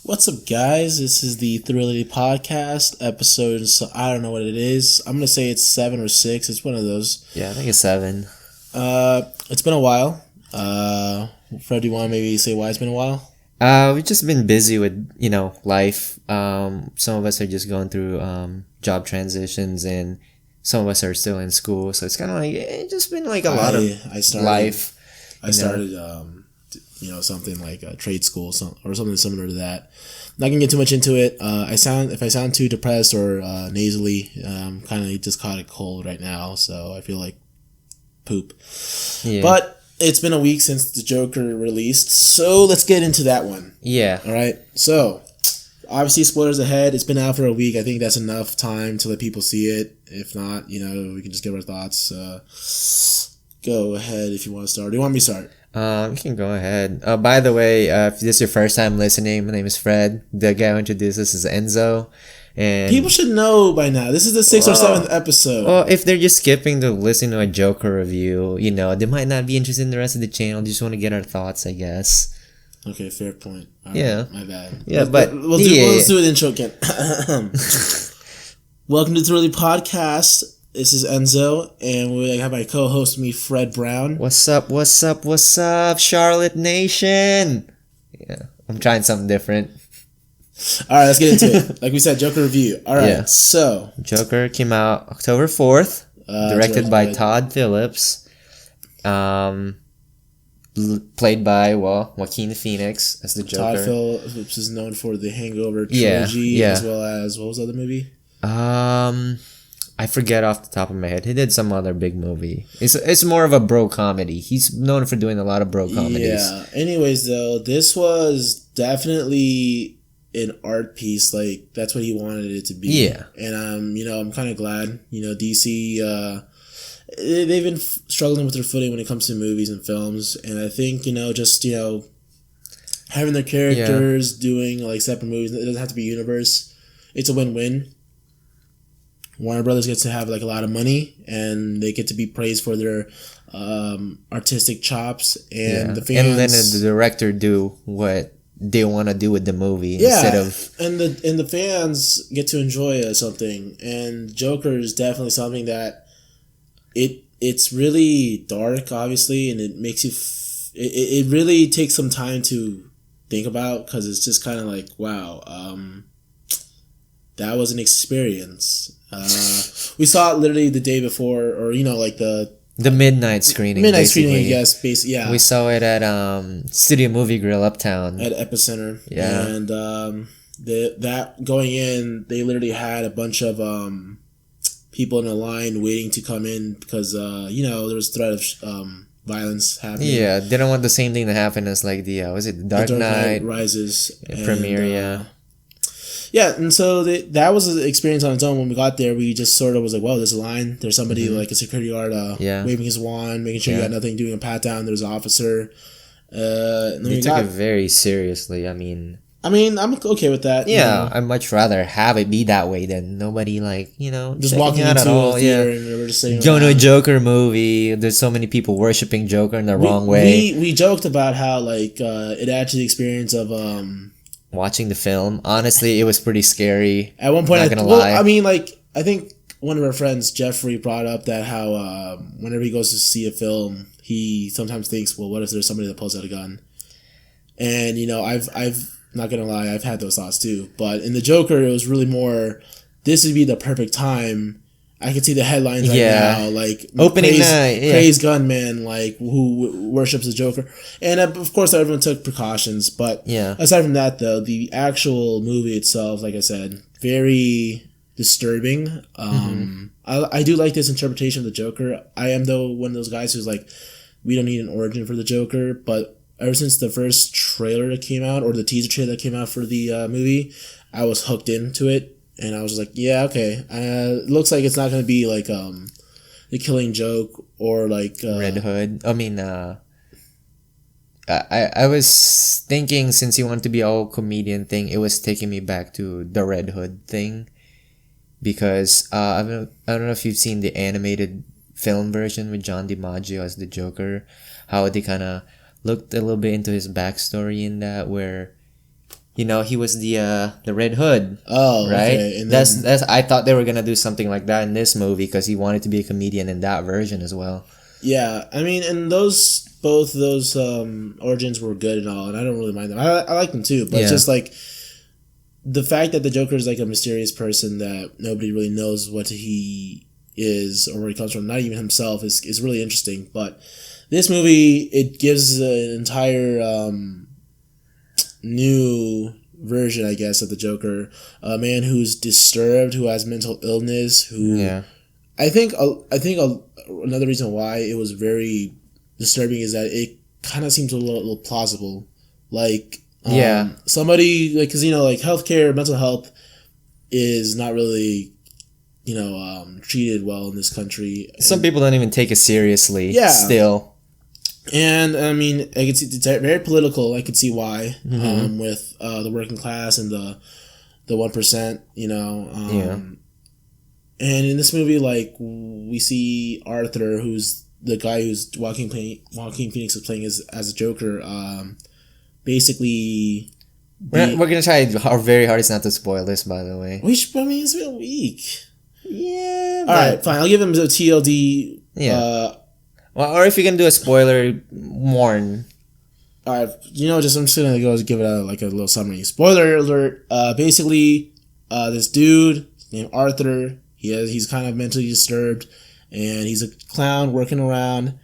What's up, guys? This is the Thrillity podcast episode. So I don't know what it is. I'm gonna say it's 7 or 6. It's one of those. Yeah, I think it's 7. It's been a while. Fred, do you want to maybe say why it's been a while? We've just been busy with, life. Some of us are just going through job transitions, and some of us are still in school. So it's kind of like it's just been like a lot of life. I started, something like a trade school or something similar to that. Not gonna get too much into it. If I sound too depressed or nasally, kind of just caught a cold right now, so I feel like poop. Yeah. But it's been a week since the Joker released, so let's get into that one. Yeah. All right. So obviously, spoilers ahead. It's been out for a week. I think that's enough time to let people see it. If not, we can just give our thoughts. Go ahead if you want to start. Or do you want me to start? You can go ahead. By the way, if this is your first time listening, my name is Fred. The guy who introduced us is Enzo. And people should know by now. This is the 6th or 7th episode. Well, if they're just skipping to listen to a Joker review, they might not be interested in the rest of the channel. They just want to get our thoughts, I guess. Okay, fair point. All yeah. Right, my bad. Yeah, let's do an intro again. Welcome to the Thrillity Podcast. This is Enzo, and we have my co-host, me, Fred Brown. What's up, Charlotte Nation? Yeah, I'm trying something different. All right, let's get into it. Like we said, Joker review. All right, so Joker came out October 4th, directed by Todd Phillips, played by Joaquin Phoenix as the Joker. Todd Phillips is known for the Hangover trilogy, as well as what was the other movie? I forget off the top of my head. He did some other big movie. It's more of a bro comedy. He's known for doing a lot of bro comedies. Yeah. Anyways, though, this was definitely an art piece. Like, that's what he wanted it to be. Yeah. And I'm kind of glad. DC, they've been struggling with their footing when it comes to movies and films. And I think having their characters doing like separate movies. It doesn't have to be universe. It's a win-win. Warner Brothers gets to have like a lot of money, and they get to be praised for their artistic chops, and the fans. And then the director do what they want to do with the movie instead of. And the fans get to enjoy something, and Joker is definitely something that it's really dark, obviously, and it makes you. It really takes some time to think about, because it's just kind of like, wow, that was an experience. We saw it literally the day before, or like the midnight screening. Yes, basically, yeah. We saw it at Studio Movie Grill Uptown at Epicenter. Yeah, and that going in, they literally had a bunch of people in a line waiting to come in because there was threat of violence happening. Yeah, they don't want the same thing to happen as like the Dark Knight Rises premiere. Yeah, and so that was an experience on its own. When we got there, we just sort of was like, "Whoa, there's a line. There's somebody like a security guard waving his wand, making sure you got nothing, doing a pat down. There's an officer." They took it very seriously. I mean, I'm okay with that. Yeah, I'd much rather have it be that way than nobody just walking out at all. And we're just going to a Joker movie. There's so many people worshiping Joker in the wrong way. We joked about how it adds to the experience of watching the film. Honestly, it was pretty scary. At one point, I'm not gonna lie. I think one of our friends, Jeffrey, brought up that how whenever he goes to see a film, he sometimes thinks, well, what if there's somebody that pulls out a gun? And I've not gonna lie, I've had those thoughts too. But in the Joker, it was really more, this would be the perfect time. I can see the headlines right now, like opening night, praise gunman, who worships the Joker, and of course everyone took precautions. But aside from that, though, the actual movie itself, like I said, very disturbing. I do like this interpretation of the Joker. I am though one of those guys who's like, we don't need an origin for the Joker, but ever since the first trailer that came out, or the teaser trailer that came out for the movie, I was hooked into it. And I was just like, yeah, okay. It looks like it's not going to be like The Killing Joke or like Red Hood. I mean, I was thinking, since you want to be all comedian thing, it was taking me back to the Red Hood thing, because I don't know if you've seen the animated film version with John DiMaggio as the Joker, how they kind of looked a little bit into his backstory in that, where he was the Red Hood. Oh, right. Okay. And that's I thought they were gonna do something like that in this movie because he wanted to be a comedian in that version as well. Yeah, I mean, and both those origins were good and all, and I don't really mind them. I like them too, but it's just like the fact that the Joker is like a mysterious person that nobody really knows what he is or where he comes from, not even himself, is really interesting. But this movie, it gives an entire new version, I guess, of the Joker, a man who's disturbed, who has mental illness, who I think another reason why it was very disturbing is that it kind of seems a little plausible, like somebody like, because like healthcare, mental health is not really treated well in this country. Some people don't even take it seriously. Still. And I mean, I could see it's very political. I could see why, with the working class and the 1%. And in this movie, like, we see Arthur, who's the guy who's Joaquin Phoenix is playing as a Joker. Basically, we're gonna try our very hardest not to spoil this. By the way, it's been a week. Yeah. All right, fine. I'll give him the TLD. Yeah. Or if you can do a spoiler warn. Alright, I'm just gonna go give it a little summary. Spoiler alert. Basically, this dude named Arthur, he's kind of mentally disturbed, and he's a clown working around.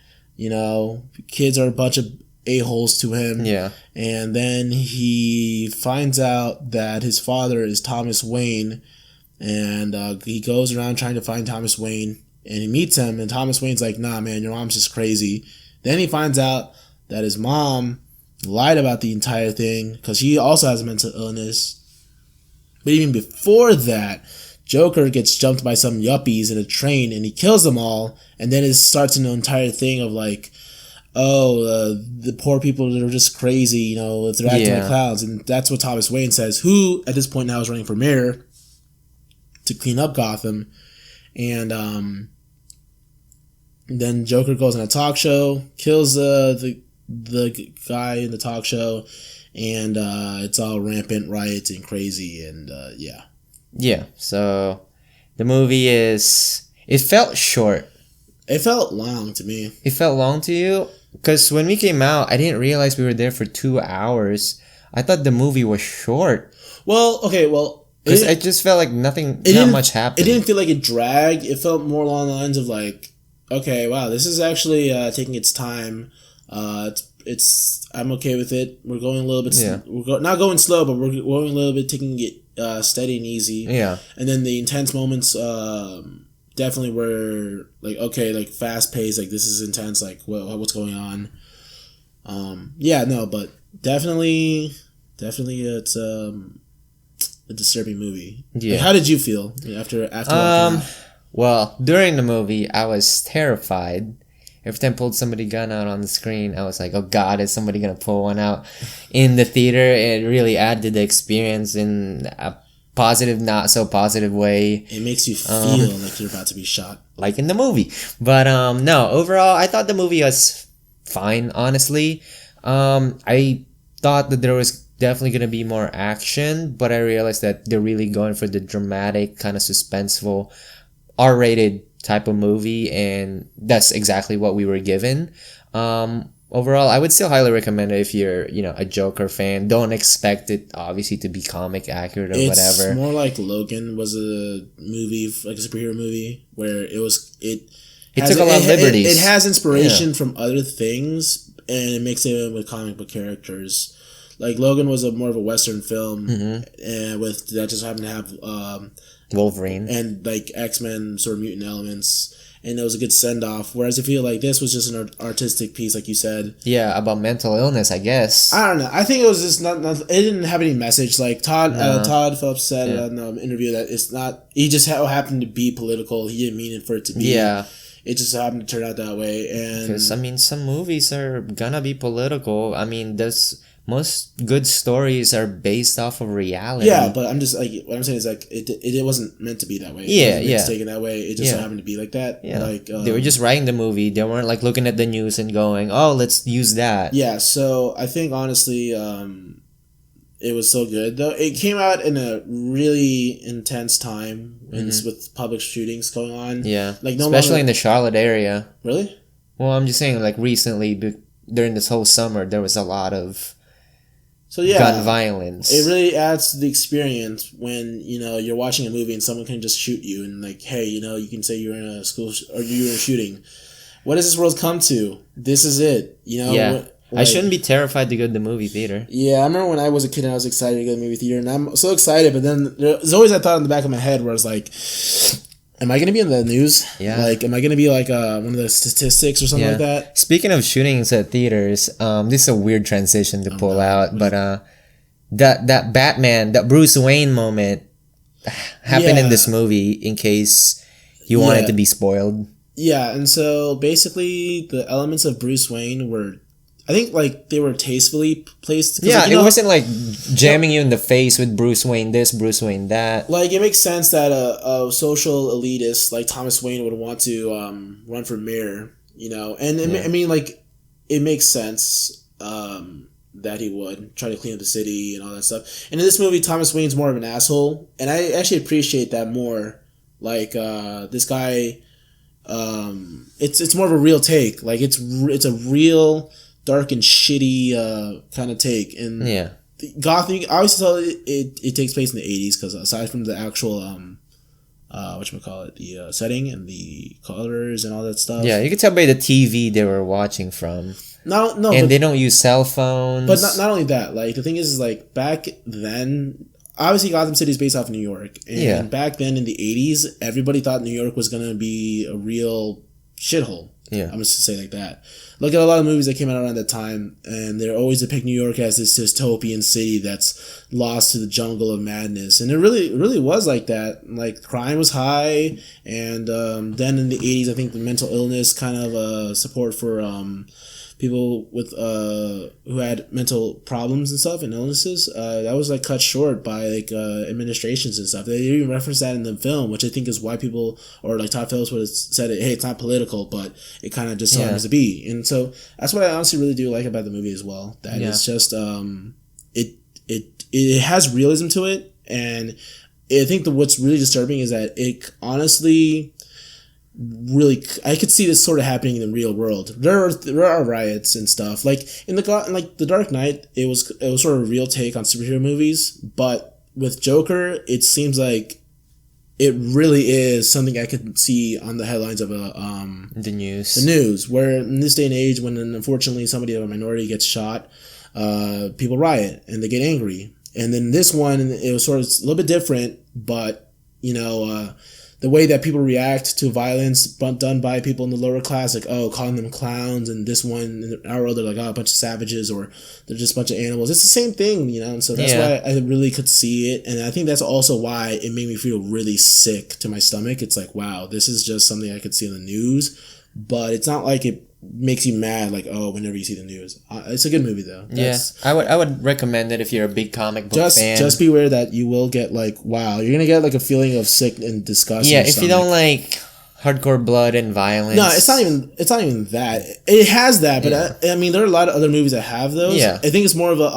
Kids are a bunch of a-holes to him. Yeah. And then he finds out that his father is Thomas Wayne, and he goes around trying to find Thomas Wayne. And he meets him, and Thomas Wayne's like, nah, man, your mom's just crazy. Then he finds out that his mom lied about the entire thing because she also has a mental illness. But even before that, Joker gets jumped by some yuppies in a train, and he kills them all. And then it starts an entire thing of like, the poor people that are just crazy, if they're acting like clowns. And that's what Thomas Wayne says, who at this point now is running for mayor to clean up Gotham. And then Joker goes on a talk show, kills the guy in the talk show, and it's all rampant riots and crazy, and Yeah, so the movie it felt short. It felt long to me. It felt long to you? Because when we came out, I didn't realize we were there for 2 hours. I thought the movie was short. Because it just felt like not much happened. It didn't feel like it dragged. It felt more along the lines of like, okay, wow, this is actually taking its time. I'm okay with it. We're going a little bit. We're not going slow, but we're going a little bit, taking it steady and easy. Yeah. And then the intense moments definitely were like, okay, like fast paced. Like, this is intense. Like, what's going on? But definitely, it's a disturbing movie. Yeah. Like, how did you feel after watching that? Well, during the movie, I was terrified. Every time I pulled somebody's gun out on the screen, I was like, oh God, is somebody going to pull one out in the theater? It really added to the experience in a positive, not so positive way. It makes you feel like you're about to be shot. Like in the movie. But no, overall, I thought the movie was fine, honestly. I thought that there was definitely going to be more action, but I realized that they're really going for the dramatic, kind of suspenseful, R-rated type of movie, and that's exactly what we were given. Overall, I would still highly recommend it if you're, a Joker fan. Don't expect it, obviously, to be comic accurate or whatever. It's more like Logan was a movie, like a superhero movie, where it took a lot of liberties. It has inspiration from other things, and it makes it with comic book characters. Like, Logan was more of a Western film, and with that just happened to have Wolverine and like X-Men sort of mutant elements, and it was a good send-off. Whereas I feel like this was just an artistic piece, like you said. Yeah, about mental illness, I guess. I don't know. I think it was just not it didn't have any message. Like Todd Phillips said in the interview that it's not. He just happened to be political. He didn't mean it for it to be. Yeah. It just happened to turn out that way. And because some movies are gonna be political. Most good stories are based off of reality. Yeah, but I'm just like, what I'm saying is like it wasn't meant to be that way. It's taken that way. It just happened to be like that. Yeah, like they were just writing the movie. They weren't like looking at the news and going, "Oh, let's use that." Yeah, so I think honestly, it was so good. Though it came out in a really intense time with public shootings going on. Yeah, like especially in the Charlotte area. Really? Well, I'm just saying, like recently, during this whole summer, there was a lot of gun violence. It really adds to the experience when you're watching a movie and someone can just shoot you and like, hey, you can say you're in a school or you're in a shooting. What does this world come to? This is it. Yeah. I shouldn't be terrified to go to the movie theater. Yeah, I remember when I was a kid and I was excited to go to the movie theater, and I'm so excited, but then there's always that thought in the back of my head where it's like, am I going to be in the news? Yeah. Like, am I going to be like one of the statistics or something like that? Speaking of shootings at theaters, this is a weird transition to pull out, but that Batman, that Bruce Wayne moment happened in this movie in case you wanted to be spoiled. Yeah, and so basically the elements of Bruce Wayne were, I think, like, they were tastefully placed. Yeah, like, it wasn't like jamming you in the face with Bruce Wayne this, Bruce Wayne that. Like, it makes sense that a social elitist like Thomas Wayne would want to run for mayor, and I mean, like, it makes sense that he would try to clean up the city and all that stuff. And in this movie, Thomas Wayne's more of an asshole, and I actually appreciate that more. Like, this guy, it's more of a real take. Like, it's a real dark and shitty kind of take, and Gotham. I always tell it takes place in the 80s because aside from the actual whatchamacallit, the setting and the colors and all that stuff. Yeah, you can tell by the TV they were watching from. And they don't use cell phones. But not only that, like, the thing is like, back then, obviously Gotham City is based off of New York, and back then in the 80s, everybody thought New York was gonna be a real shithole. Yeah, I'm just gonna say it like that. Look at a lot of movies that came out around that time, and they're always depict New York as this dystopian city that's lost to the jungle of madness, and it really was like that. Like, crime was high, and then in the 80s, I think the mental illness kind of support for people with who had mental problems and stuff and illnesses, that was like cut short by like administrations and stuff. They even reference that in the film, which I think is why people, or like Todd Phillips would have said it, hey, it's not political, but it kind of just happens to be. And so that's what I honestly really do like about the movie as well. That it's just it has realism to it, and I think what's really disturbing is that it honestly, really, I could see this sort of happening in the real world. There are riots and stuff. Like in the Dark Knight, it was sort of a real take on superhero movies. But with Joker, it seems like it really is something I could see on the headlines of the news. The news, where in this day and age, when unfortunately somebody of a minority gets shot, people riot and they get angry. And then this one, it was sort of a little bit different, but the way that people react to violence done by people in the lower class, like, calling them clowns, and this one, in our world, they're like, a bunch of savages, or they're just a bunch of animals. It's the same thing, and so that's why I really could see it, and I think that's also why it made me feel really sick to my stomach. It's like, wow, this is just something I could see on the news, but it's not like it makes you mad, like, whenever you see the news. It's a good movie, though. I would recommend it if you're a big comic book fan. Just beware that you will get, like, wow, you're gonna get like a feeling of sick and disgust. Yeah, if you don't like hardcore blood and violence. No, it's not even that. It has that, but I mean, there are a lot of other movies that have those. Yeah, I think it's more of a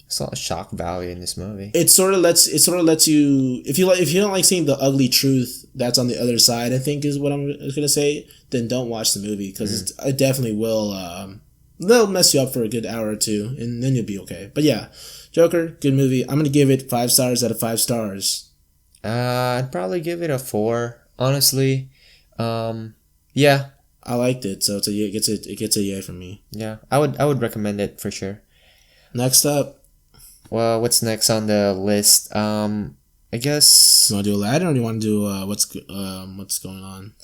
It's a lot of shock value in this movie. It sort of lets you, if you don't like seeing the ugly truth that's on the other side, I think is what I'm gonna say, then don't watch the movie, because it definitely will. They'll mess you up for a good hour or two, and then you'll be okay. But yeah, Joker, good movie. I'm gonna give it 5 stars out of 5 stars. I'd probably give it a 4, honestly. Yeah, I liked it, so it gets a yay from me. Yeah, I would recommend it for sure. Next up. Well, what's next on the list? I guess. You want to do Aladdin, or do you want to do what's going on?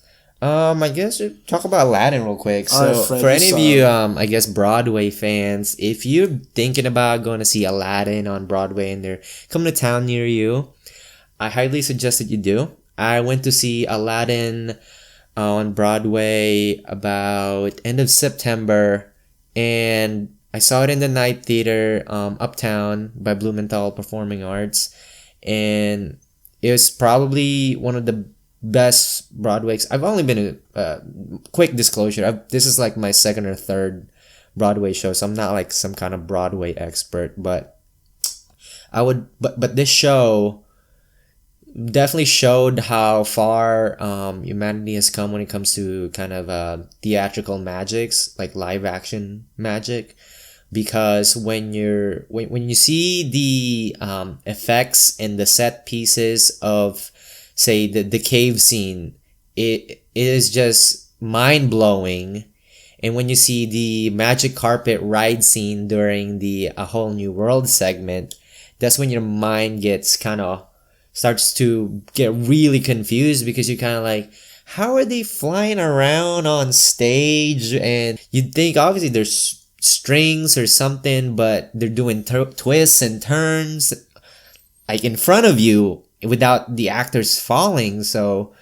I guess talk about Aladdin real quick. So, for any of you, I guess Broadway fans, if you're thinking about going to see Aladdin on Broadway and they're coming to town near you, I highly suggest that you do. I went to see Aladdin on Broadway about end of September, and I saw it in the night theater, Uptown by Blumenthal Performing Arts, and it was probably one of the best Broadways. I've only been quick disclosure, this is like my second or third Broadway show, so I'm not like some kind of Broadway expert, but but this show definitely showed how far humanity has come when it comes to kind of theatrical magics, like live action magic. Because when you see the effects and the set pieces of, say, the cave scene, it is just mind blowing. And when you see the magic carpet ride scene during the A Whole New World segment, that's when your mind gets starts to get really confused, because you're kind of like, how are they flying around on stage? And you'd think obviously there's strings or something, but they're doing twists and turns like in front of you without the actors falling. So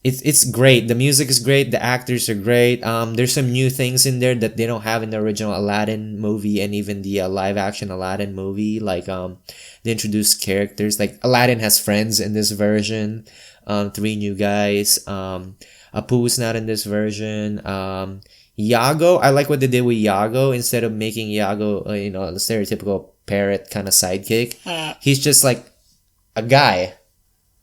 it's great. The music is great. The actors are great. There's some new things in there that they don't have in the original Aladdin movie, and even the live action Aladdin movie. Like they introduced characters. Like Aladdin has friends in this version. 3 new guys. Apu's not in this version. Iago, I like what they did with Iago. Instead of making Iago, the stereotypical parrot kind of sidekick, he's just like a guy.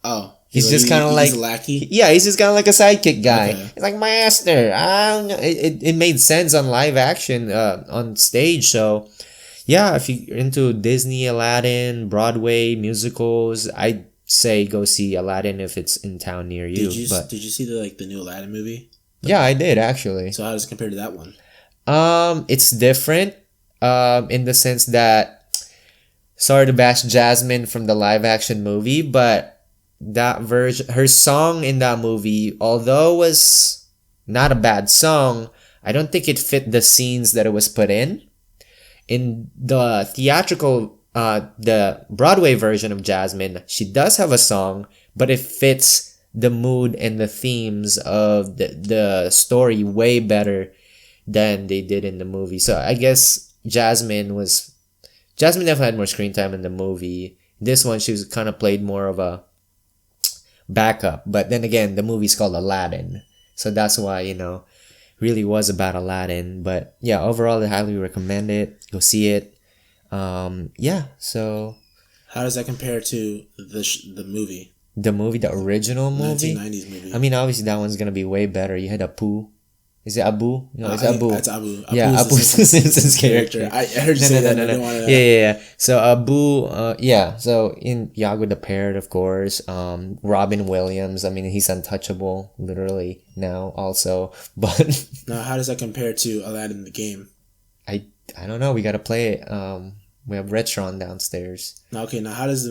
Oh. He's just kind of like a lackey? Yeah, he's just kind of like a sidekick guy. Okay. He's like, master. I don't know. It made sense on live action on stage. So yeah, if you're into Disney, Aladdin, Broadway musicals, I'd say go see Aladdin if it's in town near you. Did you see the new Aladdin movie? Yeah, I did actually. So how does it compare to that one? It's different in the sense that, sorry to bash Jasmine from the live action movie, but that version, her song in that movie, although was not a bad song, I don't think it fit the scenes that it was put in. In the theatrical, the Broadway version of Jasmine, she does have a song, but it fits the mood and the themes of the story way better than they did in the movie. So I guess Jasmine definitely had more screen time in the movie. This one, she was kind of played more of a backup. But then again, the movie's called Aladdin, so that's why really was about Aladdin. But yeah, overall, I highly recommend it. Go see it. Yeah. So how does that compare to the movie? The movie, the original movie? 1990s movie. I mean, obviously that one's gonna be way better. You had Apu. Is it Abu? No, it's Abu. It's Abu. Yeah, Abu's the Simpsons character. I heard you say that. No. Yeah. So Abu, So in Iago the Parrot, of course. Robin Williams. I mean, he's untouchable, literally now. Also, but now, how does that compare to Aladdin the game? I don't know. We gotta play it. We have Retron downstairs. Okay, now how does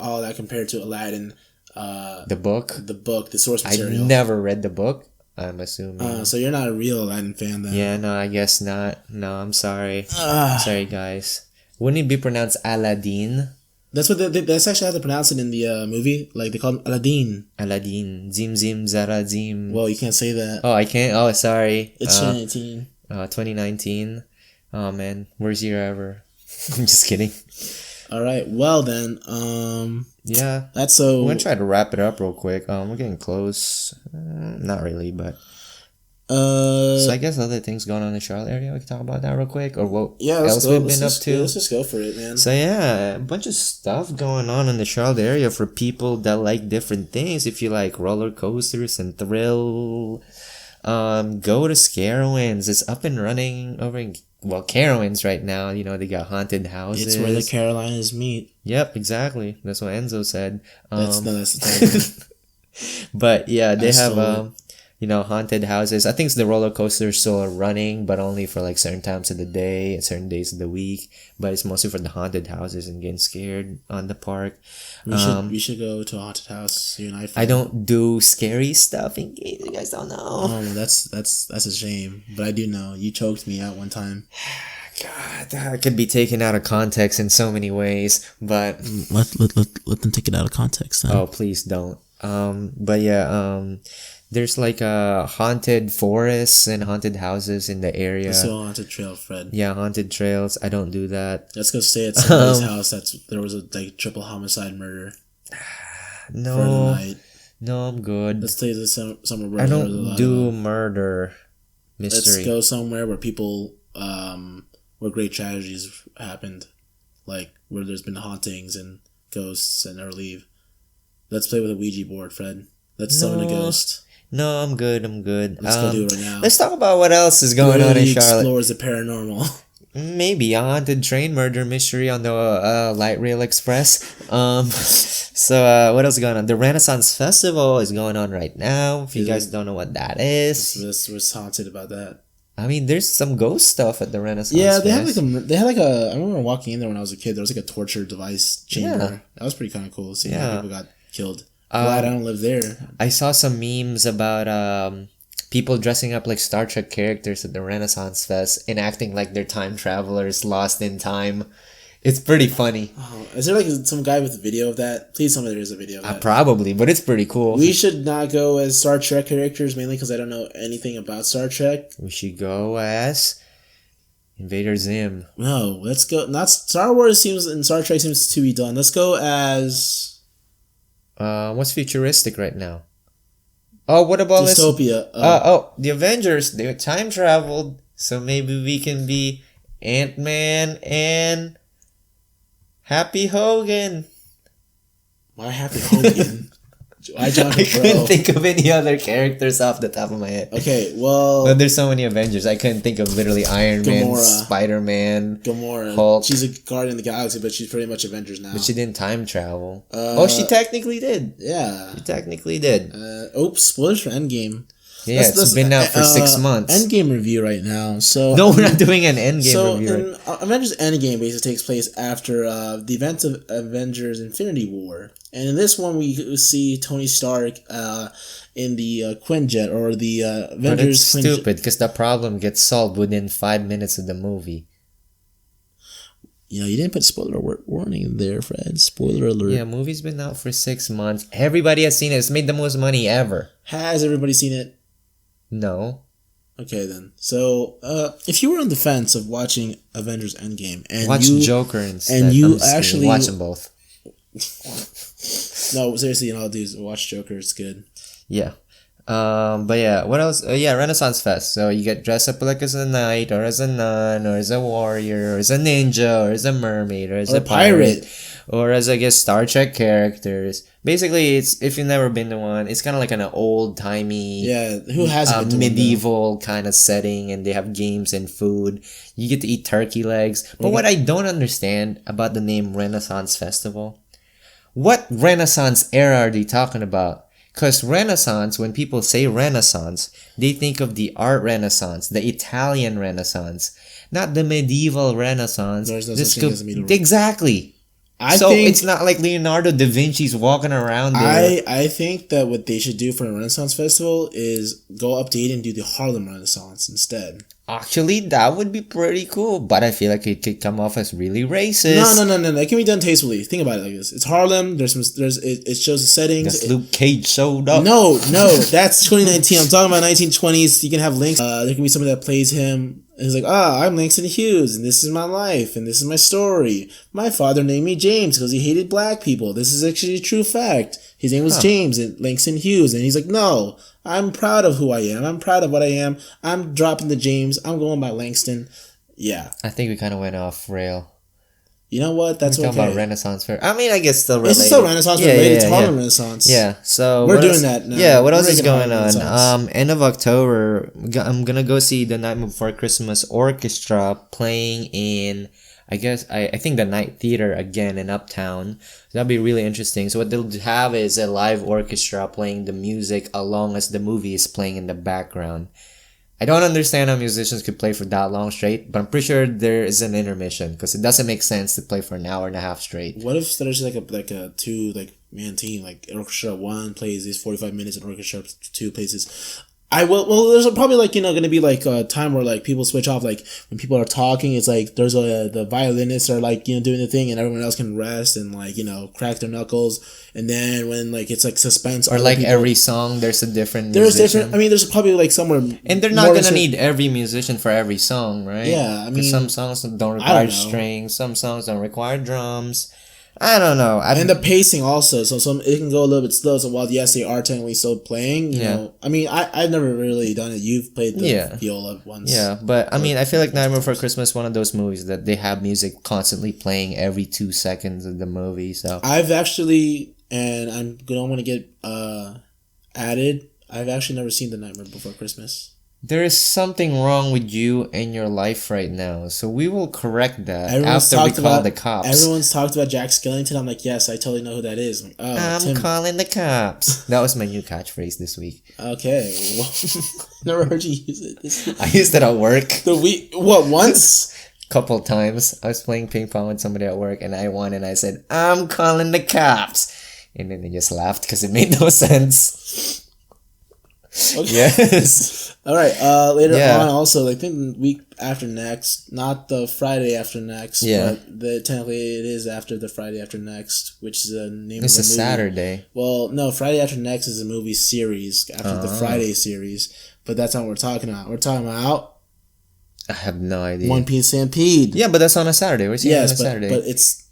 all that compare to Aladdin? The book, the source material. I never read the book. I'm assuming. So you're not a real Aladdin fan then? Yeah, no, I guess not. No, I'm sorry. Sorry, guys. Wouldn't it be pronounced Aladdin? That's that's actually how they pronounce it in the movie. Like they call him Aladdin. Aladdin. Zim zim zara zim. Well, you can't say that. Oh, I can't. Oh, sorry. It's 2019. 2019. Oh man, worst year ever. I'm just kidding. All right. Well then, yeah. That's so. We're gonna try to wrap it up real quick. We're getting close. Not really, but. So I guess other things going on in the Charlotte area. We can talk about that real quick, or what else we've been up to. Yeah, let's just go for it, man. So yeah, a bunch of stuff going on in the Charlotte area for people that like different things. If you like roller coasters and thrill, go to Scarowinds. It's up and running over in Carowinds right now. They got haunted houses. It's where the Carolinas meet. Yep, exactly. That's what Enzo said. That's the title. But yeah, they have haunted houses. I think the roller coasters still are running, but only for like certain times of the day and certain days of the week. But it's mostly for the haunted houses and getting scared on the park. We should go to a haunted house. You and I don't do scary stuff. In case you guys don't know. Oh, that's a shame. But I do know. You choked me out one time. God, that could be taken out of context in so many ways. But let them take it out of context. Then. Oh, please don't. But yeah. There's like haunted forests and haunted houses in the area. Let's go haunted trail, Fred. Yeah, haunted trails. I don't do that. Let's go stay at somebody's house. There was a triple homicide murder. No, for the night. No, I'm good. Let's stay somewhere where I don't do murder mystery. Let's go somewhere where people where great tragedies happened. like where there's been hauntings and ghosts and never leave. Let's play with a Ouija board, Fred. Let's summon a ghost. No, I'm good. Let's go do it right now. Let's talk about what else is going on in Charlotte. Explores the paranormal. Maybe a haunted train murder mystery on the Light Rail Express. So what else is going on? The Renaissance Festival is going on right now. If you guys don't know what that is, what's haunted about that? I mean, there's some ghost stuff at the Renaissance. Yeah, they had like a. I remember walking in there when I was a kid. There was like a torture device chamber. Yeah. That was pretty kind of cool. Seeing how people got killed. Glad I don't live there. I saw some memes about people dressing up like Star Trek characters at the Renaissance Fest and acting like they're time travelers lost in time. It's pretty funny. Oh, is there like some guy with a video of that? Please tell me there is a video of that. Probably, but it's pretty cool. We should not go as Star Trek characters, mainly because I don't know anything about Star Trek. We should go as Invader Zim. No, let's go. Not Star Wars and Star Trek seems to be done. Let's go as. What's futuristic right now? Oh, what about Dystopia? The Avengers. They time traveled, so maybe we can be Ant-Man and Happy Hogan. Why Happy Hogan? I couldn't think of any other characters off the top of my head. Okay, well... But there's so many Avengers. I couldn't think of literally Iron Man, Spider-Man, Gamora. Hulk. She's a Guardian of the Galaxy, but she's pretty much Avengers now. But she didn't time travel. She technically did. Yeah. She technically did. Spoilers for Endgame. Yeah, it's been out for 6 months. Endgame review right now. So no, we're not doing an Endgame review. So, Avengers Endgame basically takes place after the events of Avengers Infinity War. And in this one, we see Tony Stark in the Quinjet, or the Avengers Quinjet. But it's stupid, because the problem gets solved within 5 minutes of the movie. You didn't put spoiler warning there, Fred. Spoiler alert. Yeah, movie's been out for 6 months. Everybody has seen it. It's made the most money ever. Has everybody seen it? No. Okay, then. So, if you were on the fence of watching Avengers Endgame and watch Joker instead, and you actually watch them both. No, seriously, all do is watch Joker. It's good. Yeah. But yeah, what else? Renaissance Fest. So you get dressed up like as a knight, or as a nun, or as a warrior, or as a ninja, or as a mermaid, or as a pirate, or as, I guess, Star Trek characters. Basically, it's, if you've never been to one, it's kind of like an old-timey, who hasn't been to medieval kind of setting, and they have games and food. You get to eat turkey legs. But what I don't understand about the name Renaissance Festival, what Renaissance era are they talking about? Because Renaissance, when people say Renaissance, they think of the art Renaissance, the Italian Renaissance, not the medieval Renaissance. There's no such thing as a medieval. Exactly. I think it's not like Leonardo da Vinci's walking around there. I think that what they should do for a Renaissance Festival is go update and do the Harlem Renaissance instead. Actually, that would be pretty cool, but I feel like it could come off as really racist. No. It can be done tastefully. Think about it like this: it's Harlem. It shows the settings. That's Luke Cage showed up. No, that's 2019. I'm talking about 1920s. You can have links. There can be somebody that plays him. And he's like, I'm Langston Hughes, and this is my life, and this is my story. My father named me James because he hated black people. This is actually a true fact. His name was James and Langston Hughes, and he's like, no, I'm proud of who I am. I'm proud of what I am. I'm dropping the James. I'm going by Langston. Yeah. I think we kind of went off rail. You know what? That's okay. Talking about Renaissance Fair. I mean, I guess still related. It's still Renaissance related. It's Harlem Renaissance. Yeah. So we're doing that now. Yeah. What else is going on? End of October, I'm gonna go see the Night Before Christmas Orchestra playing in, I think the Night Theater again in Uptown. So that'll be really interesting. So what they'll have is a live orchestra playing the music along as the movie is playing in the background. I don't understand how musicians could play for that long straight, but I'm pretty sure there is an intermission because it doesn't make sense to play for an hour and a half straight. What if there's like a two man team, like orchestra 1 plays these 45 minutes and orchestra 2 plays this? Well, there's probably going to be like a time where like people switch off, like when people are talking, it's like there's the violinists are like, doing the thing and everyone else can rest and like, crack their knuckles. And then when like it's like suspense, or like every song, there's a different musician. I mean, there's probably like somewhere. And they're not going to need every musician for every song, right? Yeah. I mean, some songs don't require strings, some songs don't require drums. I don't know. And the pacing also, so some it can go a little bit slow. So while yes, they are technically still playing, you know, I mean, I've never really done it. You've played the viola once. Yeah, but I mean, I feel like Nightmare Before Christmas is one of those movies that they have music constantly playing every 2 seconds of the movie. So I've actually, and I'm going to get added. I've actually never seen The Nightmare Before Christmas. There is something wrong with you and your life right now, so we will correct that after we call the cops. Everyone's talked about Jack Skellington. I'm like, yes, I totally know who that is. Like, I'm calling the cops. That was my new catchphrase this week. Okay, well, never heard you use it this week. I used it at work. Once? Couple times. I was playing ping pong with somebody at work, and I won, and I said, "I'm calling the cops," and then they just laughed because it made no sense. Okay. Yes. All right. Later on, also, I think the week after next, not the Friday after next, but technically it is after the Friday after next, which is the name of the movie. It's a Saturday. Well, no, Friday after next is a movie series after the Friday series, but that's not what we're talking about. We're talking about. I have no idea. One Piece Stampede. Yeah, but that's on a Saturday. We're seeing it on a Saturday. But it's.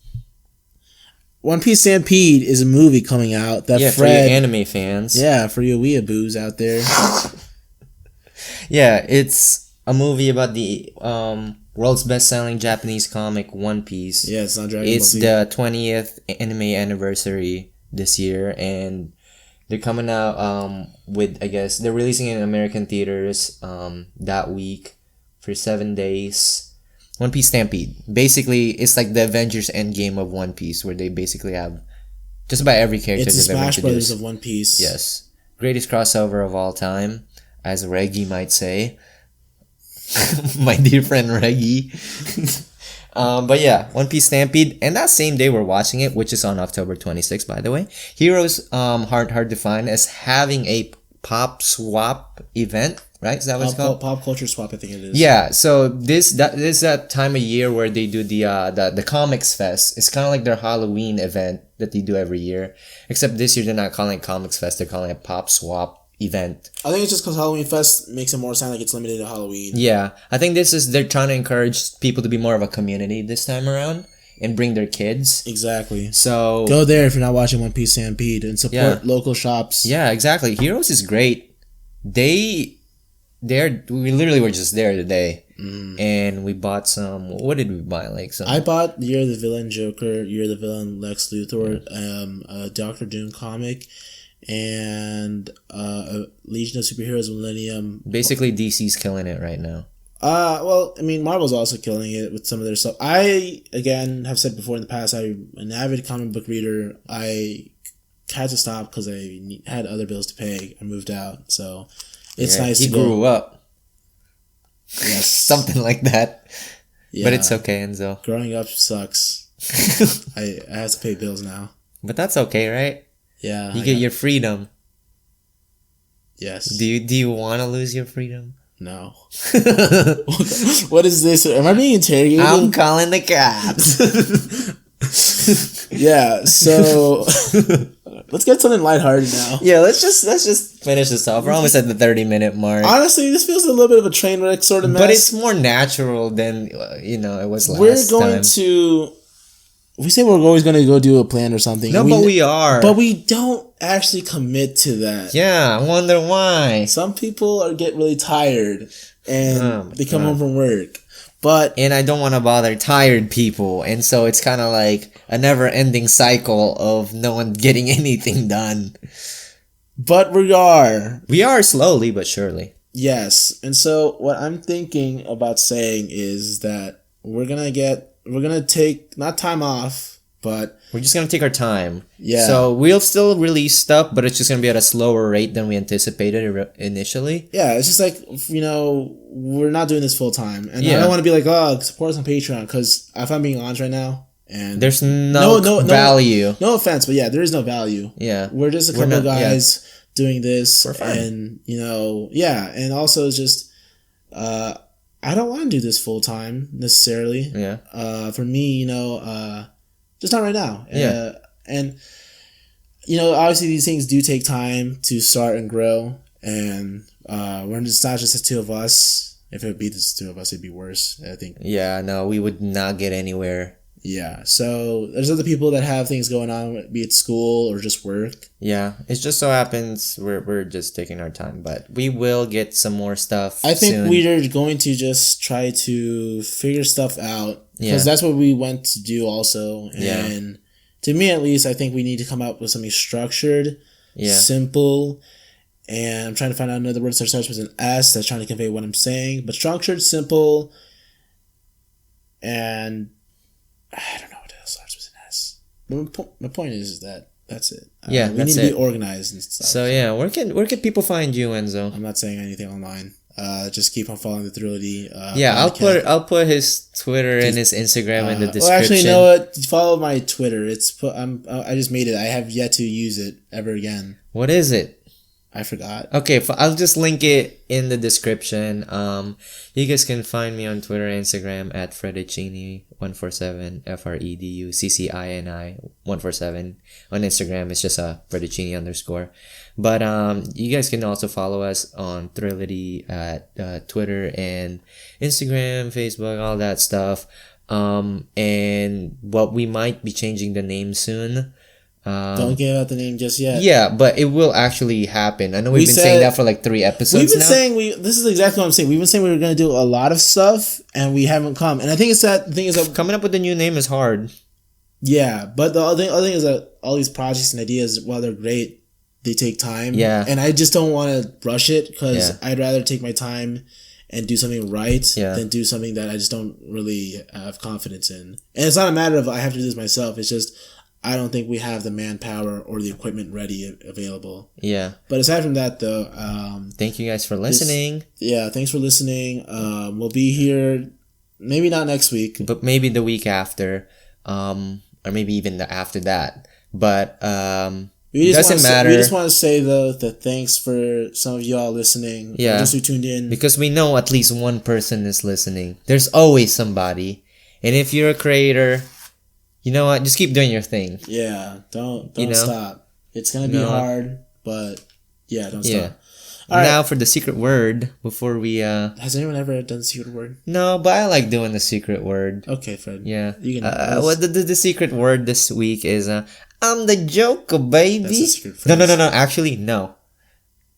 One Piece Stampede is a movie coming out that Fred... for you anime fans. Yeah, for you weeaboos out there. Yeah, it's a movie about the world's best-selling Japanese comic One Piece. Yeah, it's not Dragon Ball Z. It's the 20th anime anniversary this year, and they're coming out with, I guess, they're releasing it in American theaters that week for 7 days. One Piece Stampede. Basically, it's like the Avengers Endgame of One Piece, where they basically have just about every character they've ever introduced. It's the Smash Brothers of One Piece. Yes. Greatest crossover of all time, as Reggie might say. My dear friend Reggie. But yeah, One Piece Stampede. And that same day we're watching it, which is on October 26th, by the way. Heroes Hard to Find as having a pop swap event. Right? Is that what it's called? Pop culture swap, I think it is. Yeah. So this is that time of year where they do the Comics Fest. It's kind of like their Halloween event that they do every year. Except this year they're not calling it Comics Fest. They're calling it Pop Swap event. I think it's just because Halloween Fest makes it more sound like it's limited to Halloween. Yeah. I think they're trying to encourage people to be more of a community this time around and bring their kids. Exactly. So go there if you're not watching One Piece Stampede and support local shops. Yeah, exactly. Heroes is great. We literally were just there today, and we bought some. What did we buy? I bought Year of the Villain Joker, Year of the Villain Lex Luthor, a Doctor Doom comic, and a Legion of Superheroes Millennium. Basically, DC's killing it right now. Well, I mean, Marvel's also killing it with some of their stuff. I, again, have said before in the past, I'm an avid comic book reader. I had to stop because I had other bills to pay. I moved out, so... It's nice to go. He grew up. Yes. Something like that. Yeah. But it's okay, Enzo. Growing up sucks. I have to pay bills now. But that's okay, right? Yeah. You get your freedom. Yes. Do you want to lose your freedom? No. What is this? Am I being interrogated? I'm calling the cops. Yeah, so let's get something lighthearted now. Yeah, let's just finish this off. We're almost at the 30-minute mark. Honestly, this feels a little bit of a train wreck sort of mess. But it's more natural than it was last time. We're going to. We say we're always going to go do a plan or something. No, but we are. But we don't actually commit to that. Yeah, I wonder why. Some people get really tired and they come home from work. And I don't want to bother tired people. And so it's kind of like a never-ending cycle of no one getting anything done. But we are. We are slowly but surely. Yes. And so what I'm thinking about saying is that we're going to take, not time off, but... We're just going to take our time. Yeah. So we'll still release stuff, but it's just going to be at a slower rate than we anticipated initially. Yeah, it's just like, we're not doing this full time. And I don't want to be like, support us on Patreon, because if I'm being honest right now, and there's no value. No offense, but yeah, there is no value. Yeah. We're just a couple of guys doing this. For fun. And, and also it's just, I don't want to do this full time necessarily. Yeah. For me, just not right now. Yeah. And obviously these things do take time to start and grow. And it's not just the two of us. If it would be the two of us, it'd be worse, I think. Yeah, no, we would not get anywhere Yeah, so there's other people that have things going on, be it school or just work. Yeah, it just so happens we're just taking our time, but we will get some more stuff. I think soon. we're going to just try to figure stuff out because that's what we went to do also. And to me, at least, I think we need to come up with something structured, simple, and I'm trying to find out another word that starts with an S that's trying to convey what I'm saying, but structured, simple, and I don't know what else starts with an S. But my point is that that's it. We need to be organized and stuff. So where can people find you, Enzo? I'm not saying anything online. Just keep on following the Thrillity. I'll put his Twitter and his Instagram in the description. Well, actually, you know what? Follow my Twitter. I just made it. I have yet to use it ever again. What is it? I forgot. Okay, I'll just link it in the description. You guys can find me on Twitter and Instagram at Fredicini147, FREDUCCINI 147. On Instagram, it's just a Fredicini _. But you guys can also follow us on Thrillity at Twitter and Instagram, Facebook, all that stuff. And we might be changing the name soon. Don't give out the name just yet. Yeah, but it will actually happen. I know we've been saying that for like 3 episodes. We've been saying this is exactly what I'm saying. We've been saying we were going to do a lot of stuff, and we haven't come. And I think the thing is that coming up with a new name is hard. Yeah, but the other thing is that all these projects and ideas, while they're great, they take time. Yeah, and I just don't want to rush it because I'd rather take my time and do something right than do something that I just don't really have confidence in. And it's not a matter of I have to do this myself. It's just I don't think we have the manpower or the equipment ready available. Yeah. But aside from that, though, thank you guys for listening. Thanks for listening. We'll be here, maybe not next week, but maybe the week after, or maybe even after that. But it doesn't matter. We just want to say though that thanks for some of y'all listening. Yeah. Just who tuned in, because we know at least one person is listening. There's always somebody, and if you're a creator, you know what? Just keep doing your thing. Yeah, don't stop. It's gonna be hard, but don't stop. All right. Now for the secret word before we. Has anyone ever done the secret word? No, but I like doing the secret word. Okay, Fred. Yeah. You can. What the secret word this week is I'm the Joker, baby. That's a secret phrase. No. Actually, no.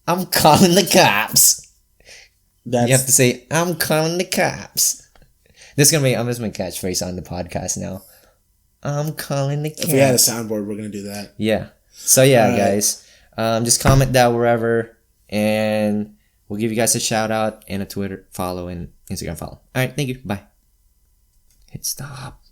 I'm calling the cops. You have to say I'm calling the cops. This is gonna be my catchphrase on the podcast now. I'm calling the cops. If we had a soundboard, we're gonna do that. Yeah. So guys, just comment that wherever, and we'll give you guys a shout out and a Twitter follow and Instagram follow. All right. Thank you. Bye. Hit stop.